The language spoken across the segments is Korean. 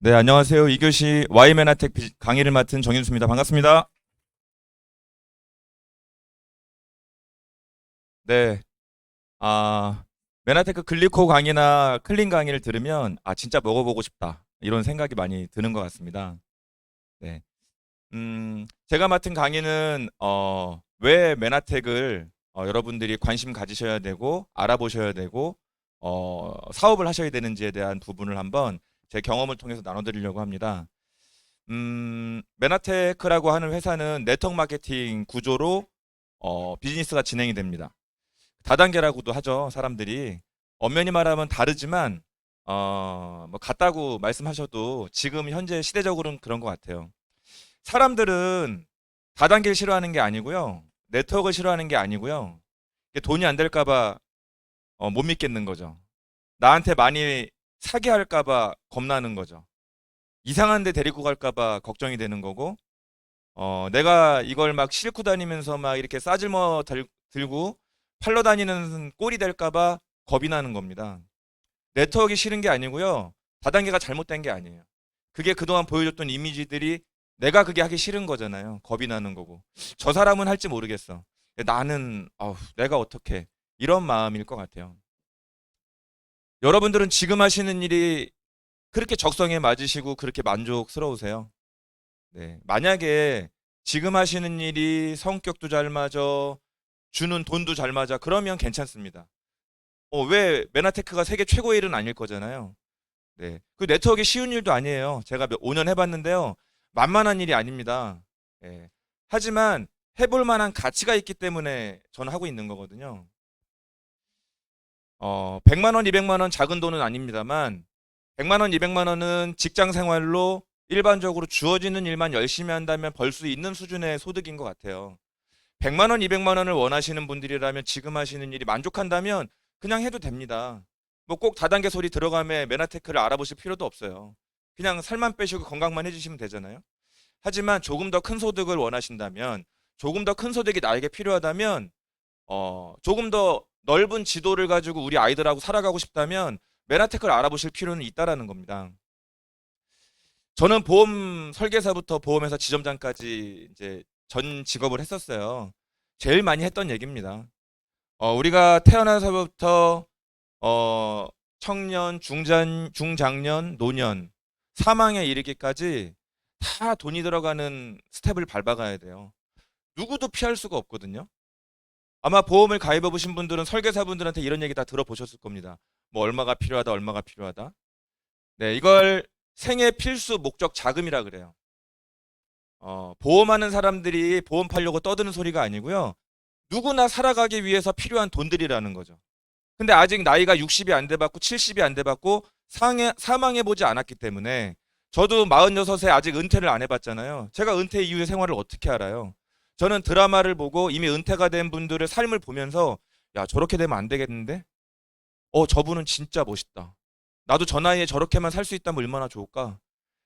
네, 안녕하세요. 2교시 Y맨하텍 강의를 맡은 정윤수입니다. 반갑습니다. 네, 맨하테크 글리코 강의나 클린 강의를 들으면, 진짜 먹어보고 싶다. 이런 생각이 많이 드는 것 같습니다. 네. 제가 맡은 강의는, 왜 맨하텍을 여러분들이 관심 가지셔야 되고, 알아보셔야 되고, 사업을 하셔야 되는지에 대한 부분을 한번 제 경험을 통해서 나눠드리려고 합니다. 메나테크라고 하는 회사는 네트워크 마케팅 구조로 비즈니스가 진행이 됩니다. 다단계라고도 하죠, 사람들이. 엄연히 말하면 다르지만 뭐 같다고 말씀하셔도 지금 현재 시대적으로는 그런 것 같아요. 사람들은 다단계를 싫어하는 게 아니고요. 네트워크를 싫어하는 게 아니고요. 이게 돈이 안 될까 봐 못 믿겠는 거죠. 나한테 많이 사기 할까 봐 겁나는 거죠. 이상한 데 데리고 갈까 봐 걱정이 되는 거고, 내가 이걸 막 싣고 다니면서 막 이렇게 들고 팔러 다니는 꼴이 될까봐 겁이 나는 겁니다. 네트워크가 싫은 게 아니고요. 다단계가 잘못된 게 아니에요. 그게 그동안 보여줬던 이미지들이 내가 그게 하기 싫은 거잖아요. 겁이 나는 거고. 저 사람은 할지 모르겠어. 나는, 내가 어떻게. 이런 마음일 것 같아요. 여러분들은 지금 하시는 일이 그렇게 적성에 맞으시고 그렇게 만족스러우세요? 네. 만약에 지금 하시는 일이 성격도 잘 맞아, 주는 돈도 잘 맞아, 그러면 괜찮습니다. 왜 메나테크가 세계 최고의 일은 아닐 거잖아요. 네. 그 네트워크가 쉬운 일도 아니에요. 제가 5년 해봤는데요. 만만한 일이 아닙니다. 예. 하지만 해볼 만한 가치가 있기 때문에 저는 하고 있는 거거든요. 100만 원, 200만 원 작은 돈은 아닙니다만 100만 원, 200만 원은 직장 생활로 일반적으로 주어지는 일만 열심히 한다면 벌 수 있는 수준의 소득인 것 같아요. 100만 원, 200만 원을 원하시는 분들이라면 지금 하시는 일이 만족한다면 그냥 해도 됩니다. 뭐 꼭 다단계 소리 들어가며 메나테크를 알아보실 필요도 없어요. 그냥 살만 빼시고 건강만 해주시면 되잖아요. 하지만 조금 더 큰 소득을 원하신다면, 조금 더 큰 소득이 나에게 필요하다면, 조금 더 넓은 지도를 가지고 우리 아이들하고 살아가고 싶다면 메나테크를 알아보실 필요는 있다라는 겁니다. 저는 보험 설계사부터 보험회사 지점장까지 이제 전 직업을 했었어요. 제일 많이 했던 얘기입니다. 우리가 태어나서부터 어, 청년, 중장년, 노년, 사망에 이르기까지 다 돈이 들어가는 스텝을 밟아가야 돼요. 누구도 피할 수가 없거든요. 아마 보험을 가입해 보신 분들은 설계사분들한테 이런 얘기 다 들어보셨을 겁니다. 뭐 얼마가 필요하다, 얼마가 필요하다. 네, 이걸 생애 필수 목적 자금이라 그래요. 보험하는 사람들이 보험 팔려고 떠드는 소리가 아니고요. 누구나 살아가기 위해서 필요한 돈들이라는 거죠. 근데 아직 나이가 60이 안 돼봤고 70이 안 돼봤고 사망해보지 않았기 때문에 저도 46에 아직 은퇴를 안 해봤잖아요. 제가 은퇴 이후의 생활을 어떻게 알아요? 저는 드라마를 보고 이미 은퇴가 된 분들의 삶을 보면서 야, 저렇게 되면 안 되겠는데? 저분은 진짜 멋있다. 나도 저 나이에 저렇게만 살 수 있다면 얼마나 좋을까?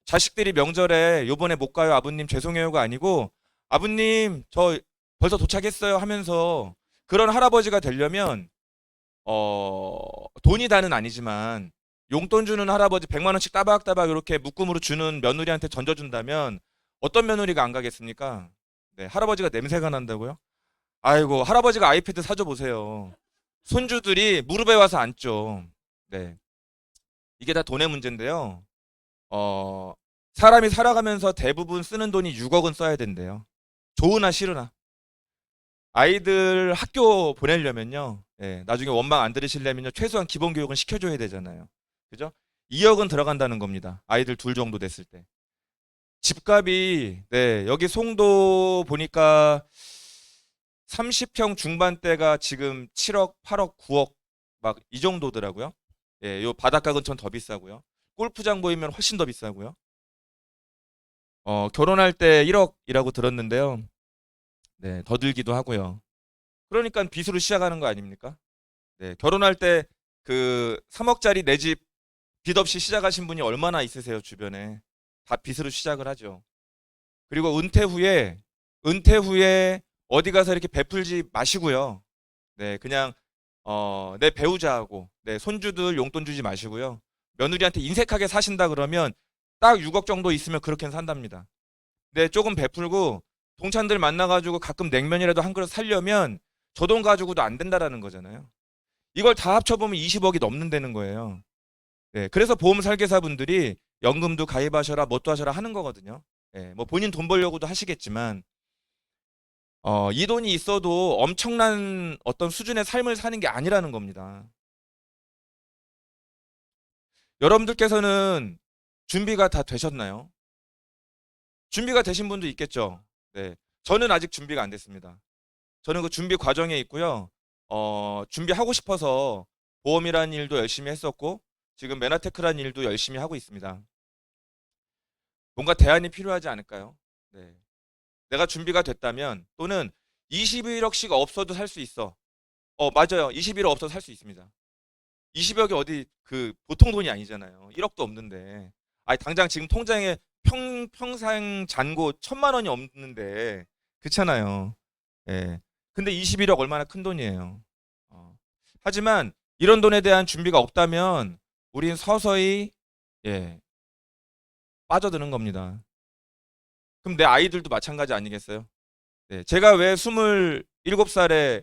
자식들이 명절에 요번에 못 가요, 아버님 죄송해요가 아니고 아버님 저 벌써 도착했어요 하면서 그런 할아버지가 되려면 돈이 다는 아니지만 용돈 주는 할아버지 100만 원씩 따박따박 이렇게 묶음으로 주는 며느리한테 던져준다면 어떤 며느리가 안 가겠습니까? 네, 할아버지가 냄새가 난다고요? 아이고, 할아버지가 아이패드 사줘 보세요. 손주들이 무릎에 와서 앉죠. 네, 이게 다 돈의 문제인데요. 어, 사람이 살아가면서 대부분 쓰는 돈이 6억은 써야 된대요. 좋으나 싫으나. 아이들 학교 보내려면요. 예, 나중에 원망 안 들으시려면요. 최소한 기본 교육은 시켜줘야 되잖아요. 그죠? 2억은 들어간다는 겁니다. 아이들 둘 정도 됐을 때. 집값이, 네, 여기 송도 보니까 30평 중반대가 지금 7억, 8억, 9억 막 이 정도더라고요. 예, 요 바닷가 근처는 더 비싸고요. 골프장 보이면 훨씬 더 비싸고요. 결혼할 때 1억이라고 들었는데요. 네, 더 들기도 하고요. 그러니까 빚으로 시작하는 거 아닙니까? 네, 결혼할 때 그 3억짜리 내 집 빚 없이 시작하신 분이 얼마나 있으세요, 주변에. 다 빚으로 시작을 하죠. 그리고 은퇴 후에 어디 가서 이렇게 베풀지 마시고요. 네, 그냥, 내 배우자하고, 내 손주들 용돈 주지 마시고요. 며느리한테 인색하게 사신다 그러면 딱 6억 정도 있으면 그렇게는 산답니다. 근데 조금 베풀고 동창들 만나가지고 가끔 냉면이라도 한 그릇 살려면 저 돈 가지고도 안 된다라는 거잖아요. 이걸 다 합쳐보면 20억이 넘는다는 거예요. 네, 그래서 보험 설계사분들이 연금도 가입하셔라, 뭣도 하셔라 하는 거거든요. 네, 뭐 본인 돈 벌려고도 하시겠지만, 이 돈이 있어도 엄청난 어떤 수준의 삶을 사는 게 아니라는 겁니다. 여러분들께서는 준비가 다 되셨나요? 준비가 되신 분도 있겠죠. 네, 저는 아직 준비가 안 됐습니다. 저는 그 준비 과정에 있고요. 준비하고 싶어서 보험이라는 일도 열심히 했었고, 지금 메나테크라는 일도 열심히 하고 있습니다. 뭔가 대안이 필요하지 않을까요? 네. 내가 준비가 됐다면, 또는 21억씩 없어도 살 수 있어. 맞아요. 21억 없어도 살 수 있습니다. 20억이 어디 그 보통 돈이 아니잖아요. 1억도 없는데. 아니, 당장 지금 통장에 평생 잔고 1,000만 원이 없는데, 그렇잖아요. 예. 근데 21억 얼마나 큰 돈이에요. 어. 하지만 이런 돈에 대한 준비가 없다면 우린 서서히 예, 빠져드는 겁니다. 그럼 내 아이들도 마찬가지 아니겠어요? 네, 제가 왜 27살에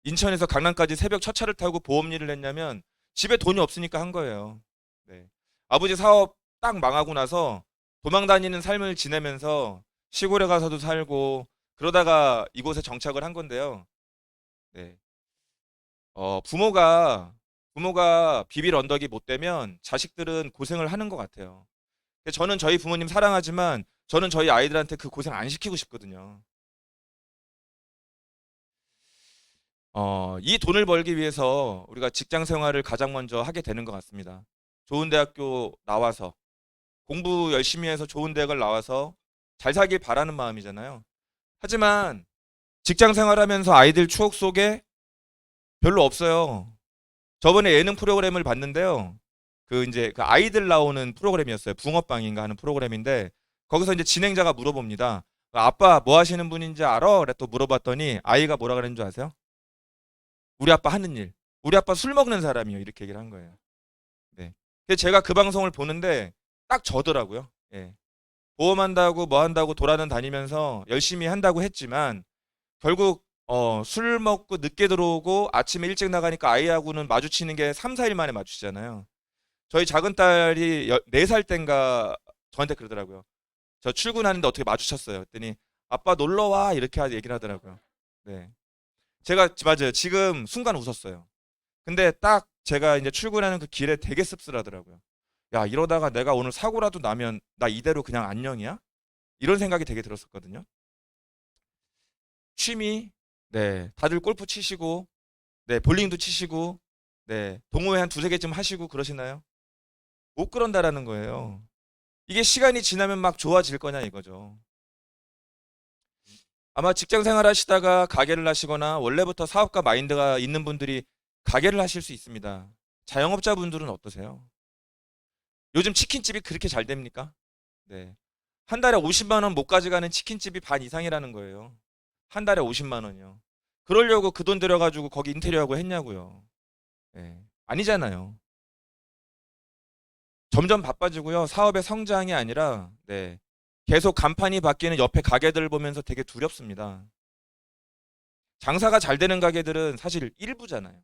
인천에서 강남까지 새벽 첫 차를 타고 보험 일을 했냐면 집에 돈이 없으니까 한 거예요. 네. 아버지 사업 딱 망하고 나서 도망 다니는 삶을 지내면서 시골에 가서도 살고 그러다가 이곳에 정착을 한 건데요. 네. 부모가 비빌 언덕이 못 되면 자식들은 고생을 하는 것 같아요. 근데 저는 저희 부모님 사랑하지만 저는 저희 아이들한테 그 고생 안 시키고 싶거든요. 이 돈을 벌기 위해서 우리가 직장 생활을 가장 먼저 하게 되는 것 같습니다. 좋은 대학교 나와서 공부 열심히 해서 좋은 대학을 나와서 잘 살길 바라는 마음이잖아요. 하지만 직장 생활하면서 아이들 추억 속에 별로 없어요. 저번에 예능 프로그램을 봤는데요. 그 이제 그 아이들 나오는 프로그램이었어요. 붕어빵인가 하는 프로그램인데 거기서 이제 진행자가 물어봅니다. 아빠 뭐 하시는 분인지 알아? 그래 또 물어봤더니 아이가 뭐라 그랬는 줄 아세요? 우리 아빠 하는 일. 우리 아빠 술 먹는 사람이요. 이렇게 얘기를 한 거예요. 네. 근데 제가 그 방송을 보는데 딱 저더라고요. 예. 보험한다고 뭐 한다고 돌아는 다니면서 열심히 한다고 했지만 결국 술 먹고 늦게 들어오고 아침에 일찍 나가니까 아이하고는 마주치는 게 3, 4일 만에 마주치잖아요. 저희 작은 딸이 4살 땐가 저한테 그러더라고요. 저 출근하는데 어떻게 마주쳤어요. 그랬더니 아빠 놀러 와 이렇게 얘기를 하더라고요. 네. 제가 맞아요. 지금 순간 웃었어요. 근데 딱 제가 이제 출근하는 그 길에 되게 씁쓸하더라고요. 야, 이러다가 내가 오늘 사고라도 나면 나 이대로 그냥 안녕이야? 이런 생각이 되게 들었었거든요. 취미, 네, 다들 골프 치시고, 네, 볼링도 치시고, 네, 동호회 한 두세 개쯤 하시고 그러시나요? 못 그런다라는 거예요. 이게 시간이 지나면 막 좋아질 거냐 이거죠. 아마 직장 생활 하시다가 가게를 하시거나 원래부터 사업가 마인드가 있는 분들이 가게를 하실 수 있습니다. 자영업자분들은 어떠세요? 요즘 치킨집이 그렇게 잘 됩니까? 네. 한 달에 50만 원 못 가져가는 치킨집이 반 이상이라는 거예요. 한 달에 50만 원이요. 그러려고 그 돈 들여가지고 거기 인테리어하고 했냐고요. 네. 아니잖아요. 점점 바빠지고요. 사업의 성장이 아니라 네. 계속 간판이 바뀌는 옆에 가게들 보면서 되게 두렵습니다. 장사가 잘 되는 가게들은 사실 일부잖아요.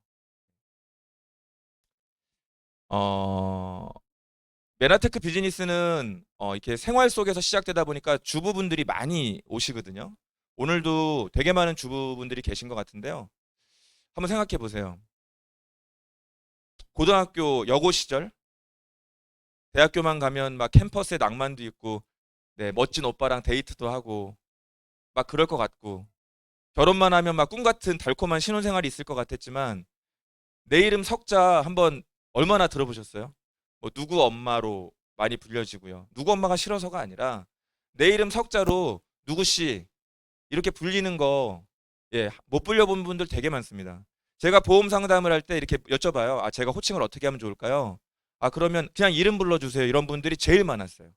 어, 메나테크 비즈니스는 이렇게 생활 속에서 시작되다 보니까 주부분들이 많이 오시거든요. 오늘도 되게 많은 주부분들이 계신 것 같은데요. 한번 생각해 보세요. 고등학교 여고 시절, 대학교만 가면 막 캠퍼스에 낭만도 있고, 네, 멋진 오빠랑 데이트도 하고, 막 그럴 것 같고, 결혼만 하면 막 꿈 같은 달콤한 신혼생활이 있을 것 같았지만, 내 이름 석자 한번 얼마나 들어보셨어요? 뭐 누구 엄마로 많이 불려지고요. 누구 엄마가 싫어서가 아니라 내 이름 석자로 누구 씨 이렇게 불리는 거 예, 못 불려본 분들 되게 많습니다. 제가 보험 상담을 할 때 이렇게 여쭤봐요. 아, 제가 호칭을 어떻게 하면 좋을까요? 아, 그러면 그냥 이름 불러주세요. 이런 분들이 제일 많았어요.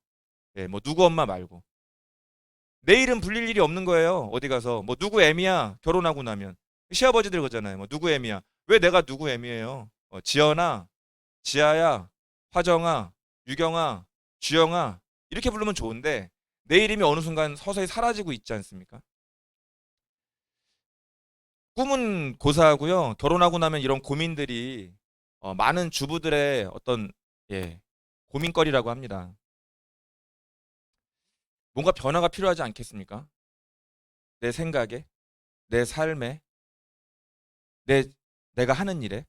예, 뭐 누구 엄마 말고. 내 이름 불릴 일이 없는 거예요. 어디 가서 뭐 누구 애미야 결혼하고 나면 시아버지들 그러잖아요. 뭐 누구 애미야. 왜 내가 누구 애미예요? 지연아, 지아야, 화정아, 유경아, 주영아 이렇게 부르면 좋은데 내 이름이 어느 순간 서서히 사라지고 있지 않습니까? 꿈은 고사하고요. 결혼하고 나면 이런 고민들이 많은 주부들의 어떤 예, 고민거리라고 합니다. 뭔가 변화가 필요하지 않겠습니까? 내 생각에, 내 삶에, 내 내가 하는 일에.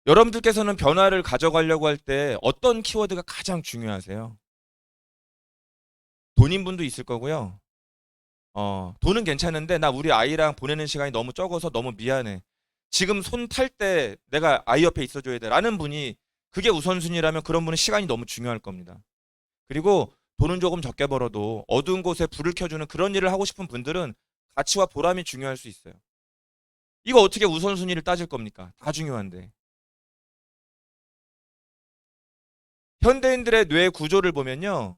여러분들께서는 변화를 가져가려고 할 때 어떤 키워드가 가장 중요하세요? 돈인 분도 있을 거고요. 돈은 괜찮은데 나 우리 아이랑 보내는 시간이 너무 적어서 너무 미안해. 지금 손 탈 때 내가 아이 옆에 있어줘야 돼. 라는 분이 그게 우선순위라면 그런 분은 시간이 너무 중요할 겁니다. 그리고 돈은 조금 적게 벌어도 어두운 곳에 불을 켜주는 그런 일을 하고 싶은 분들은 가치와 보람이 중요할 수 있어요. 이거 어떻게 우선순위를 따질 겁니까? 다 중요한데. 현대인들의 뇌 구조를 보면요.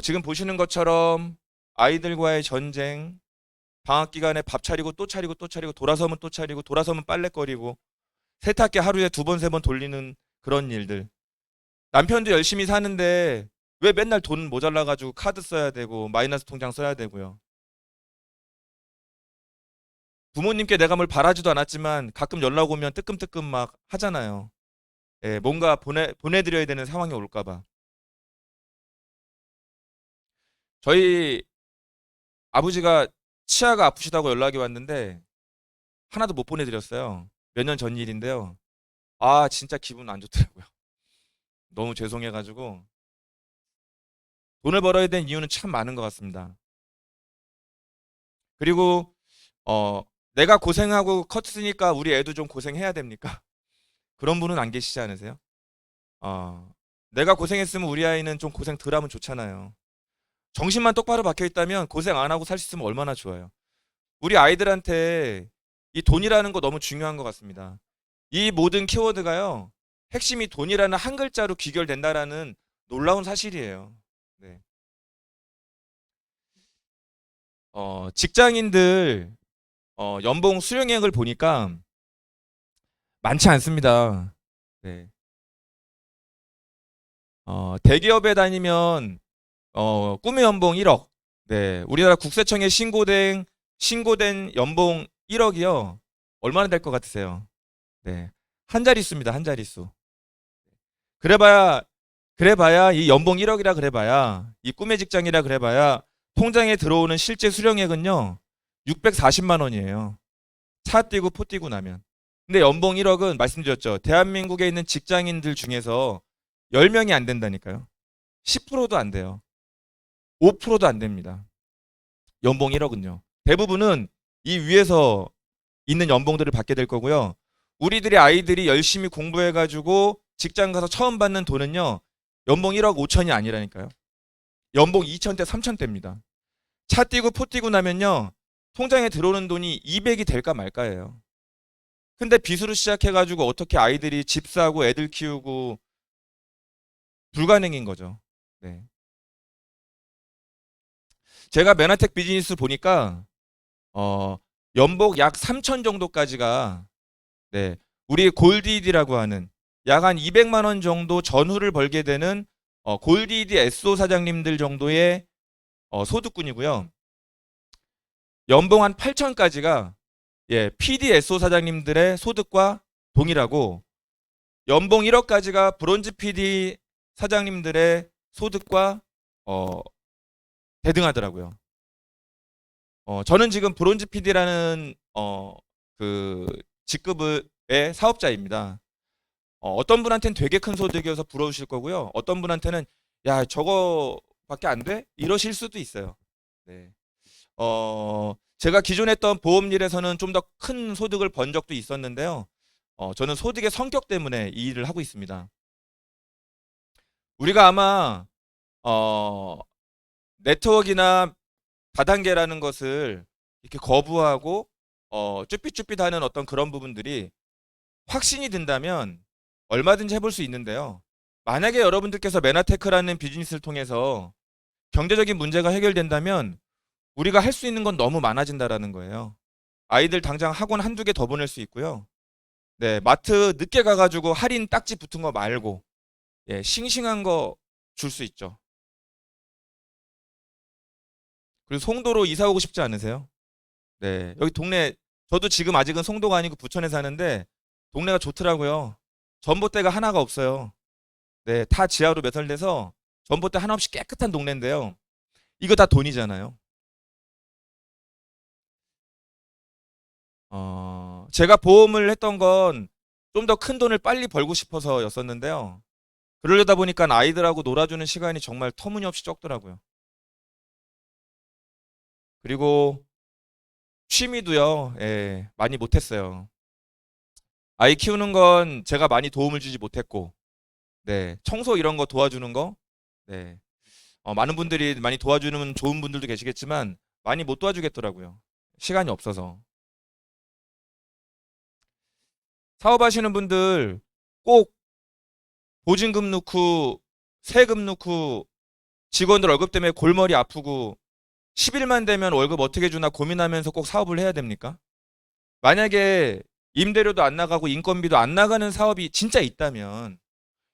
지금 보시는 것처럼 아이들과의 전쟁, 방학 기간에 밥 차리고 또 차리고 또 차리고 돌아서면 또 차리고 돌아서면 빨래거리고 세탁기 하루에 두 번, 세 번 돌리는 그런 일들. 남편도 열심히 사는데 왜 맨날 돈 모자라가지고 카드 써야 되고 마이너스 통장 써야 되고요. 부모님께 내가 뭘 바라지도 않았지만 가끔 연락 오면 뜨끔뜨끔 막 하잖아요. 예, 뭔가 보내드려야 되는 상황이 올까봐. 저희 아버지가 치아가 아프시다고 연락이 왔는데 하나도 못 보내드렸어요. 몇 년 전 일인데요. 아, 진짜 기분 안 좋더라고요. 너무 죄송해가지고. 돈을 벌어야 되는 이유는 참 많은 것 같습니다. 그리고, 어, 내가 고생하고 컸으니까 우리 애도 좀 고생해야 됩니까? 그런 분은 안 계시지 않으세요? 어, 내가 고생했으면 우리 아이는 좀 고생 덜 하면 좋잖아요. 정신만 똑바로 박혀 있다면 고생 안 하고 살 수 있으면 얼마나 좋아요. 우리 아이들한테 이 돈이라는 거 너무 중요한 것 같습니다. 이 모든 키워드가요, 핵심이 돈이라는 한 글자로 귀결된다라는 놀라운 사실이에요. 네. 직장인들 연봉 수령액을 보니까 많지 않습니다. 네. 대기업에 다니면 꿈의 연봉 1억. 네. 우리나라 국세청에 신고된 연봉 1억이요. 얼마나 될 것 같으세요? 네. 한 자릿수입니다. 한 자릿수. 그래봐야 그래봐야 이 연봉 1억이라 그래봐야 이 꿈의 직장이라 그래봐야 통장에 들어오는 실제 수령액은요 640만 원이에요. 차 띄고 포 띄고 나면. 근데 연봉 1억은 말씀드렸죠. 대한민국에 있는 직장인들 중에서 10명이 안 된다니까요. 10%도 안 돼요. 5%도 안 됩니다. 연봉 1억은요. 대부분은 이 위에서 있는 연봉들을 받게 될 거고요. 우리들의 아이들이 열심히 공부해가지고 직장 가서 처음 받는 돈은요. 연봉 1억 5천이 아니라니까요. 연봉 2천대, 3천대입니다. 차 띄고 포 띄고 나면요. 통장에 들어오는 돈이 200이 될까 말까예요. 근데 빚으로 시작해가지고 어떻게 아이들이 집 사고 애들 키우고 불가능인 거죠. 네. 제가 메나텍 비즈니스 보니까 어, 연봉 약 3천 정도까지가 네, 우리 골디디라고 하는 약 한 200만 원 정도 전후를 벌게 되는 골디디 에소 사장님들 정도의 소득군이고요. 연봉 한 8천까지가 예, PD 에소 사장님들의 소득과 동일하고 연봉 1억까지가 브론즈 PD 사장님들의 소득과 어, 대등하더라고요. 저는 지금 브론즈 PD라는 그 직급의 사업자입니다. 어떤 분한테는 되게 큰 소득이어서 부러우실 거고요. 어떤 분한테는 야, 저거밖에 안 돼? 이러실 수도 있어요. 네. 제가 기존에 했던 보험일에서는 좀 더 큰 소득을 번 적도 있었는데요. 저는 소득의 성격 때문에 이 일을 하고 있습니다. 우리가 아마 어, 네트워크나 다단계라는 것을 이렇게 거부하고 쭈삣쭈삣하는 어떤 그런 부분들이 확신이 든다면 얼마든지 해볼 수 있는데요. 만약에 여러분들께서 메나테크라는 비즈니스를 통해서 경제적인 문제가 해결된다면 우리가 할 수 있는 건 너무 많아진다라는 거예요. 아이들 당장 학원 한두 개 더 보낼 수 있고요. 네, 마트 늦게 가가지고 할인 딱지 붙은 거 말고, 예, 싱싱한 거 줄 수 있죠. 그리고 송도로 이사 오고 싶지 않으세요? 네. 여기 동네, 저도 지금 아직은 송도가 아니고 부천에 사는데 동네가 좋더라고요. 전봇대가 하나가 없어요. 네. 다 지하로 매설돼서 전봇대 하나 없이 깨끗한 동네인데요. 이거 다 돈이잖아요. 제가 보험을 했던 건 좀 더 큰 돈을 빨리 벌고 싶어서였었는데요. 그러려다 보니까 아이들하고 놀아주는 시간이 정말 터무니없이 적더라고요. 그리고 취미도요, 예, 많이 못했어요. 아이 키우는 건 제가 많이 도움을 주지 못했고, 네, 청소 이런 거 도와주는 거, 네, 많은 분들이 많이 도와주는 좋은 분들도 계시겠지만 많이 못 도와주겠더라고요. 시간이 없어서. 사업하시는 분들 꼭 보증금 넣고 세금 넣고 직원들 월급 때문에 골머리 아프고 10일만 되면 월급 어떻게 주나 고민하면서 꼭 사업을 해야 됩니까? 만약에 임대료도 안 나가고 인건비도 안 나가는 사업이 진짜 있다면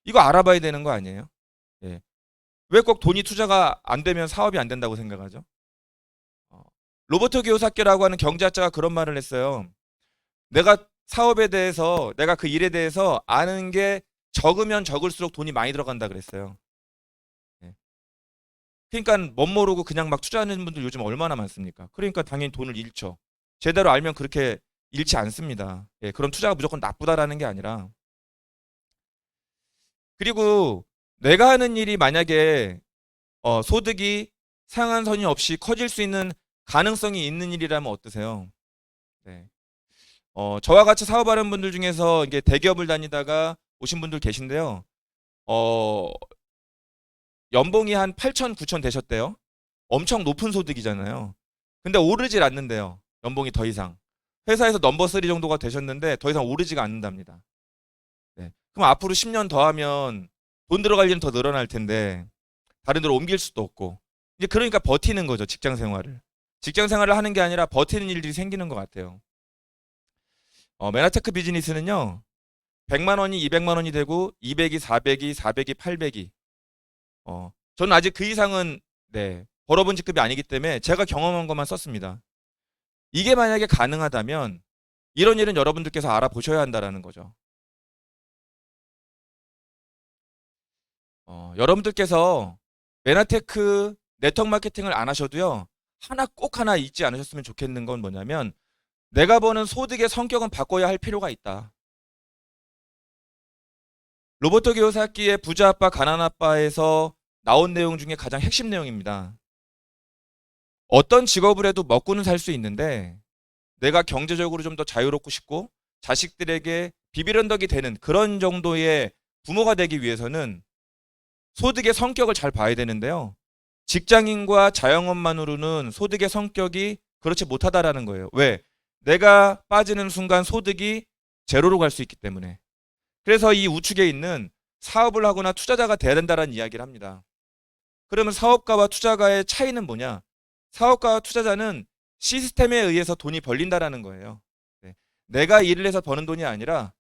이거 알아봐야 되는 거 아니에요? 예. 왜 꼭 돈이 투자가 안 되면 사업이 안 된다고 생각하죠? 어, 로버트 기요사키라고 하는 경제학자가 그런 말을 했어요. 내가 사업에 대해서, 내가 그 일에 대해서 아는 게 적으면 적을수록 돈이 많이 들어간다 그랬어요. 예. 그러니까 멋 모르고 그냥 막 투자하는 분들 요즘 얼마나 많습니까? 그러니까 당연히 돈을 잃죠. 제대로 알면 그렇게 잃지 않습니다. 예, 그런 투자가 무조건 나쁘다라는 게 아니라. 그리고 내가 하는 일이 만약에 소득이 상한선이 없이 커질 수 있는 가능성이 있는 일이라면 어떠세요? 네. 저와 같이 사업하는 분들 중에서 이게 대기업을 다니다가 오신 분들 계신데요. 어, 연봉이 한 8천, 9천 되셨대요. 엄청 높은 소득이잖아요. 근데 오르질 않는데요. 연봉이 더 이상. 회사에서 넘버 3 정도가 되셨는데 더 이상 오르지가 않는답니다. 네. 그럼 앞으로 10년 더 하면 돈 들어갈 일은 더 늘어날 텐데 다른 데로 옮길 수도 없고. 이제 그러니까 버티는 거죠, 직장 생활을. 직장 생활을 하는 게 아니라 버티는 일들이 생기는 것 같아요. 메나테크 비즈니스는요. 100만 원이 200만 원이 되고 200이 400이 400이 800이 저는 아직 그 이상은 네, 벌어본 직급이 아니기 때문에 제가 경험한 것만 썼습니다. 이게 만약에 가능하다면 이런 일은 여러분들께서 알아보셔야 한다라는 거죠. 여러분들께서 메나테크 네트워크 마케팅을 안 하셔도요. 꼭 하나 잊지 않으셨으면 좋겠는 건 뭐냐면 내가 버는 소득의 성격은 바꿔야 할 필요가 있다. 로버트 기요사키의 부자 아빠 가난 아빠에서 나온 내용 중에 가장 핵심 내용입니다. 어떤 직업을 해도 먹고는 살 수 있는데 내가 경제적으로 좀 더 자유롭고 싶고 자식들에게 비비런덕이 되는 그런 정도의 부모가 되기 위해서는 소득의 성격을 잘 봐야 되는데요. 직장인과 자영업만으로는 소득의 성격이 그렇지 못하다라는 거예요. 왜? 내가 빠지는 순간 소득이 제로로 갈 수 있기 때문에. 그래서 이 우측에 있는 사업을 하거나 투자자가 돼야 된다는 이야기를 합니다. 그러면 사업가와 투자가의 차이는 뭐냐? 사업가와 투자자는 시스템에 의해서 돈이 벌린다라는 거예요. 네. 내가 일을 해서 버는 돈이 아니라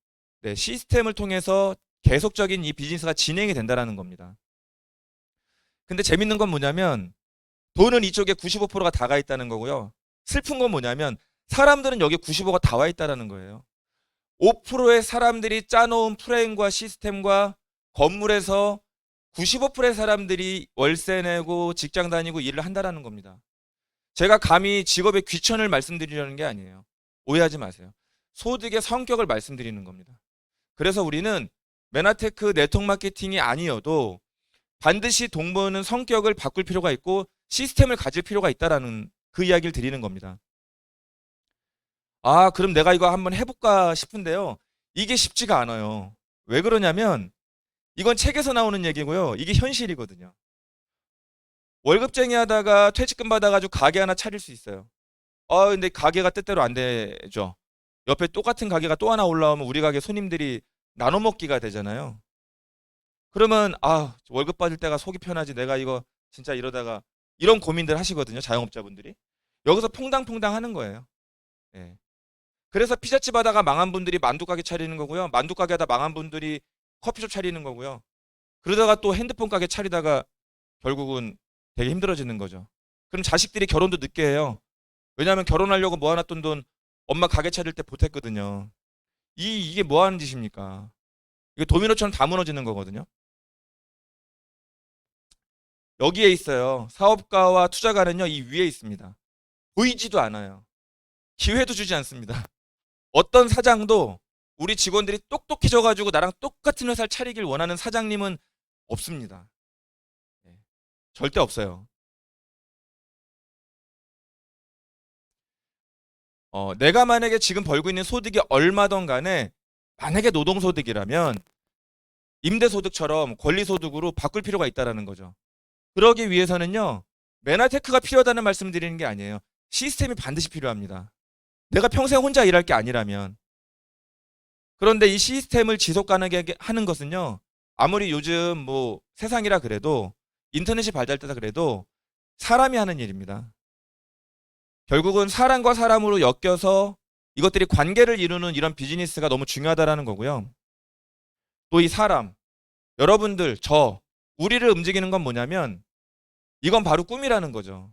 네, 시스템을 통해서 계속적인 이 비즈니스가 진행이 된다라는 겁니다. 근데 재밌는 건 뭐냐면 돈은 이쪽에 95%가 다 가 있다는 거고요. 슬픈 건 뭐냐면 사람들은 여기 95가 다 와 있다라는 거예요. 5%의 사람들이 짜놓은 프레임과 시스템과 건물에서 95%의 사람들이 월세 내고 직장 다니고 일을 한다라는 겁니다. 제가 감히 직업의 귀천을 말씀드리려는 게 아니에요. 오해하지 마세요. 소득의 성격을 말씀드리는 겁니다. 그래서 우리는 메나테크 네트워크 마케팅이 아니어도 반드시 동무는 성격을 바꿀 필요가 있고 시스템을 가질 필요가 있다라는 그 이야기를 드리는 겁니다. 아, 그럼 내가 이거 한번 해볼까 싶은데요. 이게 쉽지가 않아요. 왜 그러냐면 이건 책에서 나오는 얘기고요. 이게 현실이거든요. 월급쟁이 하다가 퇴직금 받아가지고 가게 하나 차릴 수 있어요. 근데 가게가 뜻대로 안 되죠. 옆에 똑같은 가게가 또 하나 올라오면 우리 가게 손님들이 나눠 먹기가 되잖아요. 그러면 월급 받을 때가 속이 편하지. 내가 이거 진짜 이러다가 이런 고민들 하시거든요. 자영업자분들이. 여기서 퐁당퐁당 하는 거예요. 예. 그래서 피자집 하다가 망한 분들이 만두 가게 차리는 거고요. 만두 가게 하다 망한 분들이 커피숍 차리는 거고요. 그러다가 또 핸드폰 가게 차리다가 결국은 되게 힘들어지는 거죠. 그럼 자식들이 결혼도 늦게 해요. 왜냐하면 결혼하려고 모아놨던 돈 엄마 가게 차릴 때 보탰거든요. 이게 뭐 하는 짓입니까? 이게 도미노처럼 다 무너지는 거거든요. 여기에 있어요. 사업가와 투자가는요, 이 위에 있습니다. 보이지도 않아요. 기회도 주지 않습니다. 어떤 사장도 우리 직원들이 똑똑해져가지고 나랑 똑같은 회사를 차리길 원하는 사장님은 없습니다. 네, 절대 없어요. 내가 만약에 지금 벌고 있는 소득이 얼마든 간에 만약에 노동소득이라면 임대소득처럼 권리소득으로 바꿀 필요가 있다는 거죠. 그러기 위해서는요, 메나테크가 필요하다는 말씀 드리는 게 아니에요. 시스템이 반드시 필요합니다. 내가 평생 혼자 일할 게 아니라면. 그런데 이 시스템을 지속 가능하게 하는 것은요, 아무리 요즘 뭐 세상이라 그래도 인터넷이 발달되다 그래도 사람이 하는 일입니다. 결국은 사람과 사람으로 엮여서 이것들이 관계를 이루는 이런 비즈니스가 너무 중요하다라는 거고요. 또 이 사람, 여러분들, 우리를 움직이는 건 뭐냐면 이건 바로 꿈이라는 거죠.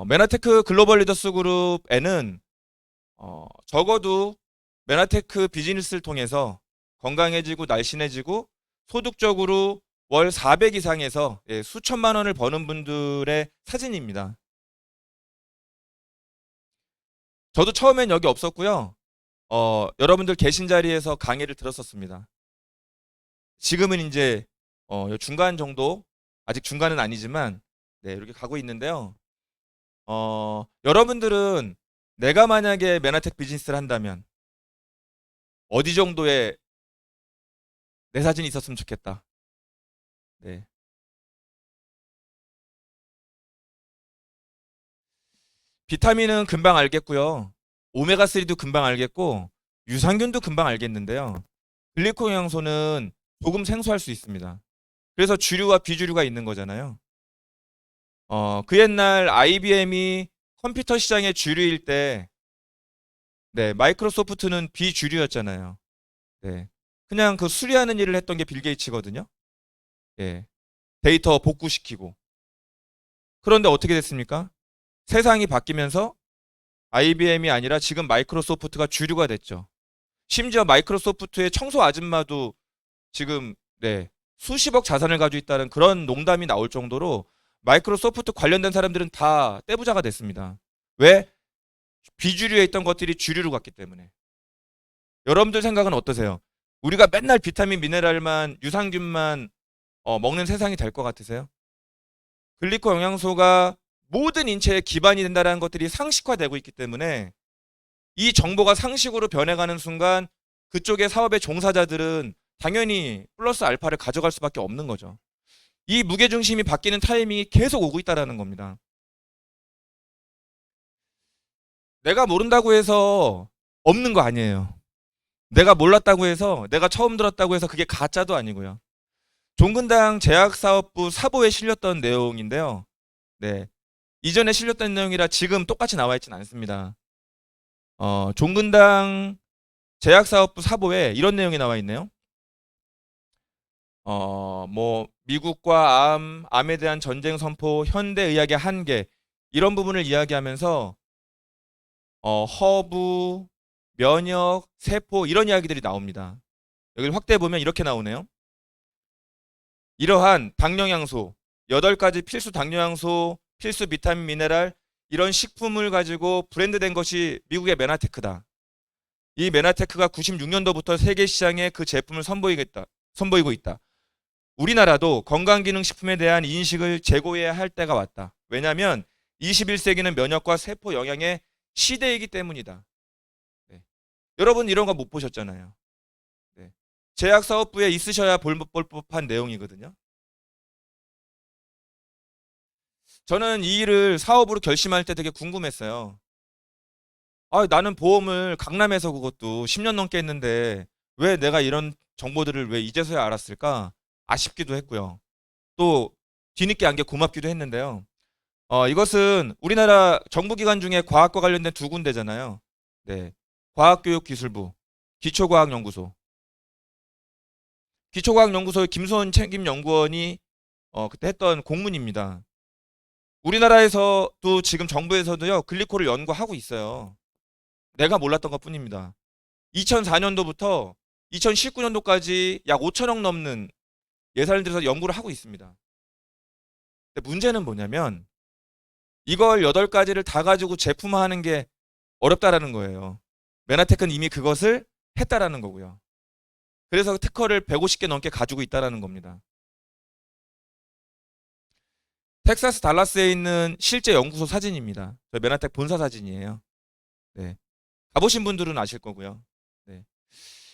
메나테크 글로벌 리더스 그룹에는 적어도 메나테크 비즈니스를 통해서 건강해지고 날씬해지고 소득적으로 월 400 이상에서 수천만 원을 버는 분들의 사진입니다. 저도 처음엔 여기 없었고요. 여러분들 계신 자리에서 강의를 들었었습니다. 지금은 이제 중간 정도, 아직 중간은 아니지만 네, 이렇게 가고 있는데요. 여러분들은 내가 만약에 메나텍 비즈니스를 한다면 어디 정도의 내 사진이 있었으면 좋겠다. 네. 비타민은 금방 알겠고요. 오메가3도 금방 알겠고 유산균도 금방 알겠는데요. 글리코 영양소는 조금 생소할 수 있습니다. 그래서 주류와 비주류가 있는 거잖아요. 그 옛날 IBM이 컴퓨터 시장의 주류일 때, 네, 마이크로소프트는 비주류였잖아요. 네. 그냥 그 수리하는 일을 했던 게 빌 게이츠거든요. 예. 데이터 복구시키고. 그런데 어떻게 됐습니까? 세상이 바뀌면서 IBM이 아니라 지금 마이크로소프트가 주류가 됐죠. 심지어 마이크로소프트의 청소 아줌마도 지금 네, 수십억 자산을 가지고 있다는 그런 농담이 나올 정도로 마이크로소프트 관련된 사람들은 다 떼부자가 됐습니다. 왜? 비주류에 있던 것들이 주류로 갔기 때문에. 여러분들 생각은 어떠세요? 우리가 맨날 비타민, 미네랄만, 유산균만 먹는 세상이 될 것 같으세요? 글리코 영양소가 모든 인체의 기반이 된다는 것들이 상식화되고 있기 때문에 이 정보가 상식으로 변해가는 순간 그쪽의 사업의 종사자들은 당연히 플러스 알파를 가져갈 수밖에 없는 거죠. 이 무게중심이 바뀌는 타이밍이 계속 오고 있다는 겁니다. 내가 모른다고 해서 없는 거 아니에요. 내가 몰랐다고 해서, 내가 처음 들었다고 해서 그게 가짜도 아니고요. 종근당 제약사업부 사보에 실렸던 내용인데요. 네. 이전에 실렸던 내용이라 지금 똑같이 나와 있진 않습니다. 종근당 제약사업부 사보에 이런 내용이 나와 있네요. 뭐 미국과 암에 대한 전쟁 선포, 현대의학의 한계 이런 부분을 이야기하면서 허브, 면역, 세포 이런 이야기들이 나옵니다. 여기를 확대해 보면 이렇게 나오네요. 이러한 당영양소, 8가지 필수 당영양소, 필수 비타민, 미네랄 이런 식품을 가지고 브랜드된 것이 미국의 메나테크다. 이 메나테크가 96년도부터 세계 시장에 그 제품을 선보이고 있다. 우리나라도 건강기능식품에 대한 인식을 제고해야 할 때가 왔다. 왜냐하면 21세기는 면역과 세포 영양의 시대이기 때문이다. 네. 여러분 이런 거 못 보셨잖아요. 네. 제약사업부에 있으셔야 볼 법한 내용이거든요. 저는 이 일을 사업으로 결심할 때 되게 궁금했어요. 나는 보험을 강남에서 그것도 10년 넘게 했는데 왜 내가 이런 정보들을 왜 이제서야 알았을까? 아쉽기도 했고요. 또 뒤늦게 안 게 고맙기도 했는데요. 이것은 우리나라 정부기관 중에 과학과 관련된 두 군데잖아요. 네. 과학교육기술부, 기초과학연구소. 기초과학연구소의 김수원 책임연구원이 그때 했던 공문입니다. 우리나라에서도 지금 정부에서도요, 글리코를 연구하고 있어요. 내가 몰랐던 것 뿐입니다. 2004년도부터 2019년도까지 약 5천억 넘는 예산을 들여서 연구를 하고 있습니다. 근데 문제는 뭐냐면 이걸 8가지를 다 가지고 제품화하는 게 어렵다라는 거예요. 메나테크는 이미 그것을 했다라는 거고요. 그래서 특허를 150개 넘게 가지고 있다라는 겁니다. 텍사스 달라스에 있는 실제 연구소 사진입니다. 저희 메나텍 본사 사진이에요. 네. 가보신 분들은 아실 거고요. 네.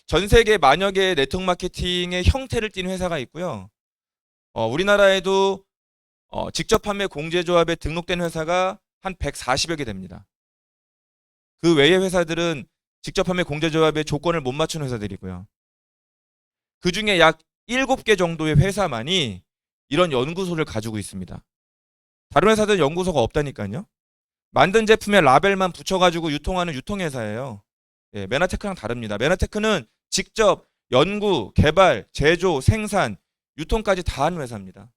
전 세계 만여 개의 네트워크 마케팅의 형태를 띈 회사가 있고요. 우리나라에도 직접 판매 공제조합에 등록된 회사가 한 140여 개 됩니다. 그 외의 회사들은 직접 판매 공제조합의 조건을 못 맞춘 회사들이고요. 그 중에 약 7개 정도의 회사만이 이런 연구소를 가지고 있습니다. 다른 회사들은 연구소가 없다니까요. 만든 제품에 라벨만 붙여가지고 유통하는 유통회사예요. 예, 메나테크랑 다릅니다. 메나테크는 직접 연구, 개발, 제조, 생산, 유통까지 다 하는 회사입니다.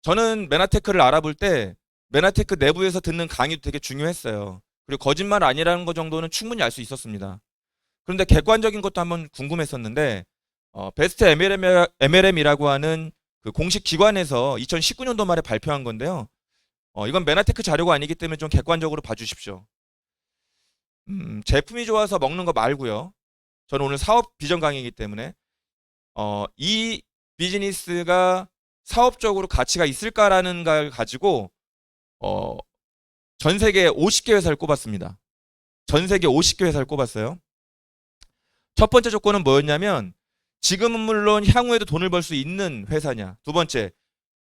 저는 메나테크를 알아볼 때 메나테크 내부에서 듣는 강의도 되게 중요했어요. 그리고 거짓말 아니라는 거 정도는 충분히 알 수 있었습니다. 그런데 객관적인 것도 한번 궁금했었는데 베스트 MLM이라고 하는 그 공식 기관에서 2019년도 말에 발표한 건데요. 이건 메나테크 자료가 아니기 때문에 좀 객관적으로 봐주십시오. 제품이 좋아서 먹는 거 말고요. 저는 오늘 사업 비전 강의이기 때문에 이 비즈니스가 사업적으로 가치가 있을까라는 걸 가지고 전 세계 50개 회사를 꼽았습니다. 전 세계 50개 회사를 꼽았어요. 첫 번째 조건은 뭐였냐면 지금은 물론 향후에도 돈을 벌 수 있는 회사냐. 두 번째,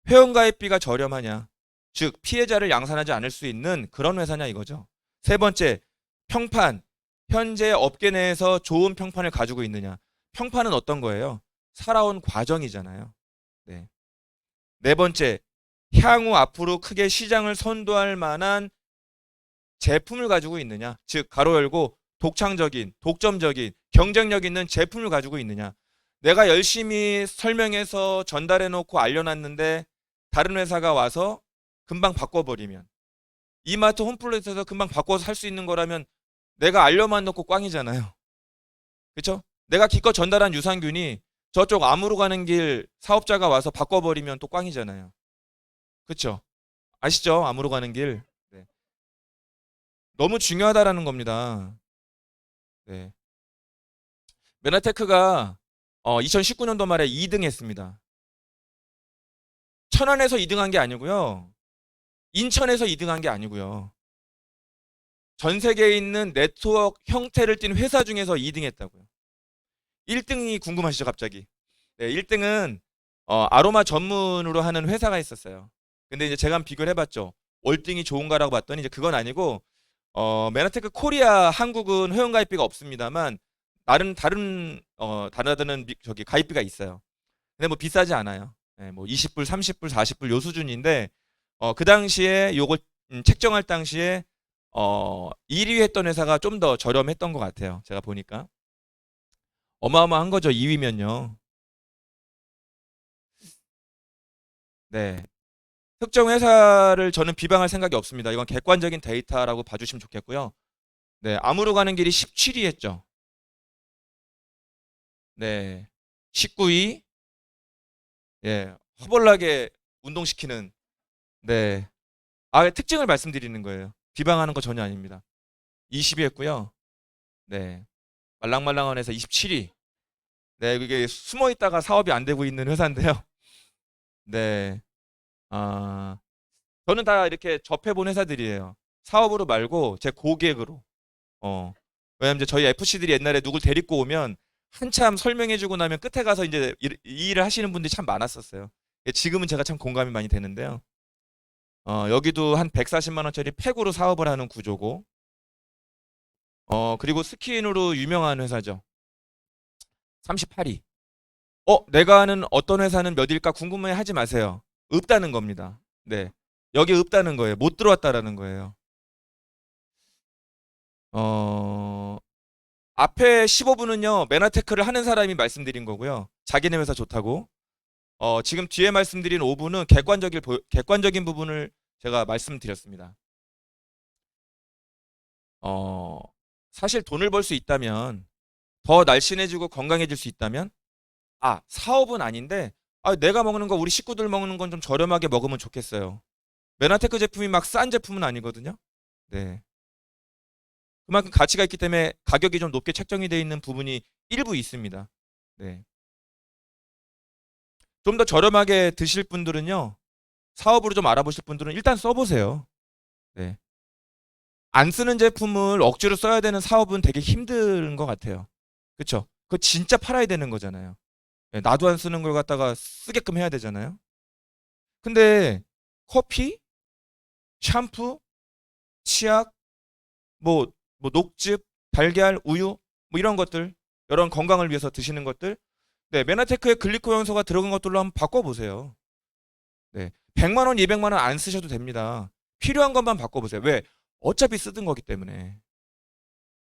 회원가입비가 저렴하냐. 즉 피해자를 양산하지 않을 수 있는 그런 회사냐 이거죠. 세 번째, 평판. 현재 업계 내에서 좋은 평판을 가지고 있느냐. 평판은 어떤 거예요? 살아온 과정이잖아요. 네. 네 번째, 향후 앞으로 크게 시장을 선도할 만한 제품을 가지고 있느냐. 즉 가로 열고 독창적인, 독점적인, 경쟁력 있는 제품을 가지고 있느냐. 내가 열심히 설명해서 전달해 놓고 알려놨는데 다른 회사가 와서 금방 바꿔버리면, 이마트 홈플러스에서 금방 바꿔서 살 수 있는 거라면 내가 알려만 놓고 꽝이잖아요. 그렇죠? 내가 기껏 전달한 유산균이 저쪽 암으로 가는 길 사업자가 와서 바꿔버리면 또 꽝이잖아요. 그렇죠? 아시죠? 암으로 가는 길. 네. 너무 중요하다라는 겁니다. 네. 메나테크가 2019년도 말에 2등 했습니다. 천안에서 2등한 게 아니고요. 인천에서 2등한 게 아니고요. 전 세계에 있는 네트워크 형태를 띤 회사 중에서 2등 했다고요. 1등이 궁금하시죠, 갑자기? 네, 1등은 아로마 전문으로 하는 회사가 있었어요. 근데 이제 제가 한번 비교를 해봤죠. 월등히 좋은가라고 봤더니 이제 그건 아니고 메나테크 코리아 한국은 회원가입비가 없습니다만 다른 다른 저기 가입비가 있어요. 근데 뭐 비싸지 않아요. 네, 뭐 20불, 30불, 40불 요 수준인데 그 당시에 요걸 책정할 당시에 1위 했던 회사가 좀 더 저렴했던 것 같아요. 제가 보니까 어마어마한 거죠. 2위면요. 네. 특정 회사를 저는 비방할 생각이 없습니다. 이건 객관적인 데이터라고 봐주시면 좋겠고요. 네, 암으로 가는 길이 17위 했죠. 네, 19위. 예, 허벌나게 운동시키는. 네, 특징을 말씀드리는 거예요. 비방하는 거 전혀 아닙니다. 20위 했고요. 네, 말랑말랑원에서 27위. 네, 이게 숨어 있다가 사업이 안 되고 있는 회사인데요. 네, 아, 저는 다 이렇게 접해본 회사들이에요. 사업으로 말고 제 고객으로. 왜냐면 이제 저희 FC들이 옛날에 누굴 데리고 오면 한참 설명해주고 나면 끝에 가서 이제 이 일을 하시는 분들이 참 많았었어요. 예, 지금은 제가 참 공감이 많이 되는데요. 여기도 한 140만 원짜리 팩으로 사업을 하는 구조고, 그리고 스킨으로 유명한 회사죠. 38위. 내가 아는 어떤 회사는 몇일까 궁금해 하지 마세요. 없다는 겁니다. 네. 여기 없다는 거예요. 못 들어왔다라는 거예요. 어, 앞에 15분은요, 메나테크를 하는 사람이 말씀드린 거고요. 자기네 회사 좋다고. 지금 뒤에 말씀드린 5분은 객관적인 부분을 제가 말씀드렸습니다. 어, 사실 돈을 벌 수 있다면, 더 날씬해지고 건강해질 수 있다면, 사업은 아닌데, 내가 먹는 거, 우리 식구들 먹는 건 좀 저렴하게 먹으면 좋겠어요. 메나테크 제품이 막 싼 제품은 아니거든요. 네. 그만큼 가치가 있기 때문에 가격이 좀 높게 책정이 되어 있는 부분이 일부 있습니다. 네. 좀 더 저렴하게 드실 분들은요, 사업으로 좀 알아보실 분들은 일단 써보세요. 네. 안 쓰는 제품을 억지로 써야 되는 사업은 되게 힘든 것 같아요. 그쵸? 그거 진짜 팔아야 되는 거잖아요. 네, 나도 안 쓰는 걸 갖다가 쓰게끔 해야 되잖아요. 근데 커피, 샴푸, 치약, 뭐, 녹즙, 달걀, 우유, 뭐 이런 것들, 이런 건강을 위해서 드시는 것들, 네, 메나테크의 글리코 연소가 들어간 것들로 한번 바꿔보세요. 네, 100만 원, 200만 원 안 쓰셔도 됩니다. 필요한 것만 바꿔보세요. 왜? 어차피 쓰던 거기 때문에.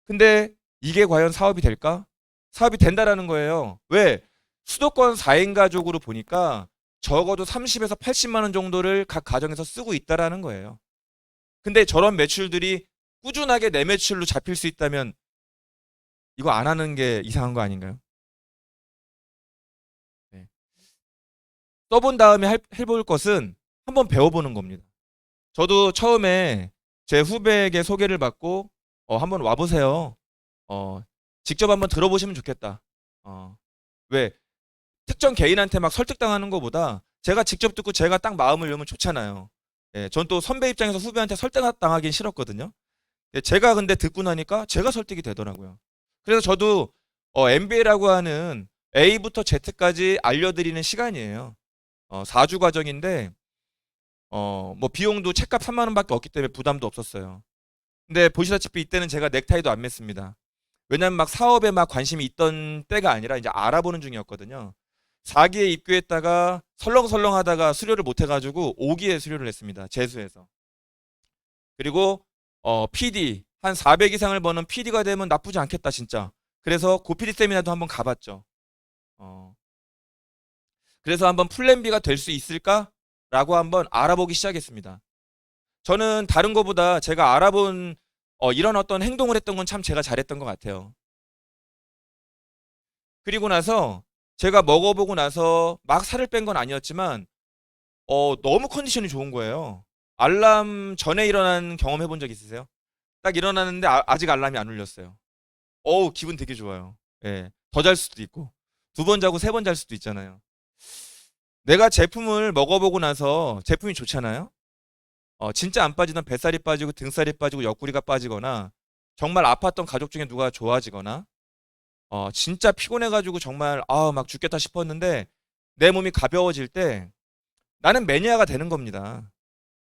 근데 이게 과연 사업이 될까? 사업이 된다라는 거예요. 왜? 수도권 4인 가족으로 보니까 적어도 30에서 80만 원 정도를 각 가정에서 쓰고 있다라는 거예요. 근데 저런 매출들이 꾸준하게 내 매출로 잡힐 수 있다면 이거 안 하는 게 이상한 거 아닌가요? 네. 써본 다음에 해볼 것은 한번 배워보는 겁니다. 저도 처음에 제 후배에게 소개를 받고 한번 와보세요. 어, 직접 한번 들어보시면 좋겠다. 어, 왜 특정 개인한테 막 설득당하는 것보다 제가 직접 듣고 제가 딱 마음을 열면 좋잖아요. 예, 전 또 선배 입장에서 후배한테 설득당하긴 싫었거든요. 예, 제가 근데 듣고 나니까 제가 설득이 되더라고요. 그래서 저도 MBA라고 하는 A부터 Z까지 알려드리는 시간이에요. 4주 과정인데 뭐 비용도 책값 3만 원밖에 없기 때문에 부담도 없었어요. 근데 보시다시피 이때는 제가 넥타이도 안 맸습니다. 왜냐면 막 사업에 막 관심이 있던 때가 아니라 이제 알아보는 중이었거든요. 4기에 입교했다가 설렁설렁 하다가 수료를 못 해가지고 5기에 수료를 했습니다. 재수해서. 그리고 PD 한 400 이상을 버는 PD가 되면 나쁘지 않겠다 진짜. 그래서 고PD 세미나도 한번 가봤죠. 어, 그래서 한번 플랜 B가 될 수 있을까라고 한번 알아보기 시작했습니다. 저는 다른 거보다 제가 알아본 이런 어떤 행동을 했던 건 참 제가 잘했던 것 같아요. 그리고 나서 제가 먹어보고 나서 막 살을 뺀 건 아니었지만 너무 컨디션이 좋은 거예요. 알람 전에 일어난 경험 해본 적 있으세요? 딱 일어나는데 직 알람이 안 울렸어요. 기분 되게 좋아요. 예, 더 잘 수도 있고 두 번 자고 세 번 잘 수도 있잖아요. 내가 제품을 먹어보고 나서 제품이 좋잖아요. 진짜 안 빠지던 뱃살이 빠지고 등살이 빠지고 옆구리가 빠지거나 정말 아팠던 가족 중에 누가 좋아지거나 진짜 피곤해가지고 정말 막 죽겠다 싶었는데 내 몸이 가벼워질 때 나는 매니아가 되는 겁니다.